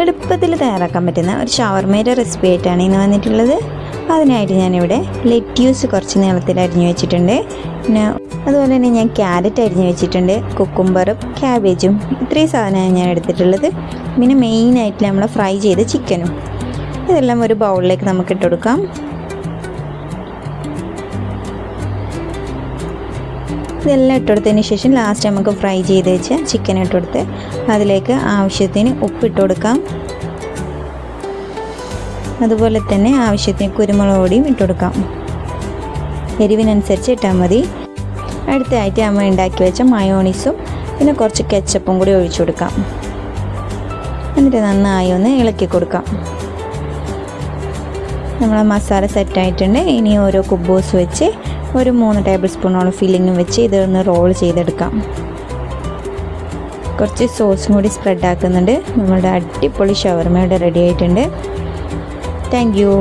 എളുപ്പത്തിൽ തയ്യാറാക്കാൻ പറ്റുന്ന ഒരു ഷവർമയുടെ റെസിപ്പി ആയിട്ടാണ് ഇന്ന് വന്നിട്ടുള്ളത്. അതിനായിട്ട് ഞാനിവിടെ ലെറ്റ്യൂസ് കുറച്ച് നീളത്തിൽ അരിഞ്ഞു വെച്ചിട്ടുണ്ട്. പിന്നെ അതുപോലെ തന്നെ ഞാൻ ക്യാരറ്റ് അരിഞ്ഞു വെച്ചിട്ടുണ്ട്, കുക്കുംബറും ക്യാബേജും, ഇത്രയും സാധനമാണ് ഞാൻ എടുത്തിട്ടുള്ളത്. പിന്നെ മെയിനായിട്ട് നമ്മൾ ഫ്രൈ ചെയ്ത ചിക്കനും. ഇതെല്ലാം ഒരു ബൗളിലേക്ക് നമുക്ക് ഇട്ട് കൊടുക്കാം. ഇതെല്ലാം ഇട്ടുകൊടുത്തതിന് ശേഷം ലാസ്റ്റ് നമുക്ക് ഫ്രൈ ചെയ്ത് വെച്ച ചിക്കൻ ഇട്ടുകൊടുത്ത് അതിലേക്ക് ആവശ്യത്തിന് ഉപ്പിട്ട് കൊടുക്കാം. അതുപോലെ തന്നെ ആവശ്യത്തിന് കുരുമുളക് പൊടിയും ഇട്ട് കൊടുക്കാം. എരിവിനനുസരിച്ച് ഇട്ടാൽ മതി. അടുത്തായിട്ട് നമ്മൾ ഉണ്ടാക്കി വെച്ച മയോണീസും പിന്നെ കുറച്ച് കെച്ചപ്പും കൂടി ഒഴിച്ചു കൊടുക്കാം. എന്നിട്ട് നന്നായി ഒന്ന് ഇളക്കി കൊടുക്കാം. നമ്മളെ മസാല സെറ്റായിട്ടുണ്ട്. ഇനി ഓരോ കുബൂസ് വെച്ച് ഒരു 3 ടേബിൾ സ്പൂണോളം ഫില്ലിങ്ങും വെച്ച് ഇതൊന്ന് റോൾ ചെയ്തെടുക്കാം. കുറച്ച് സോസും കൂടി സ്പ്രെഡ് ആക്കുന്നുണ്ട്. നമ്മളുടെ അടിപൊളി ഷവർമ ഇവിടെ റെഡി ആയിട്ടുണ്ട്. Thank you.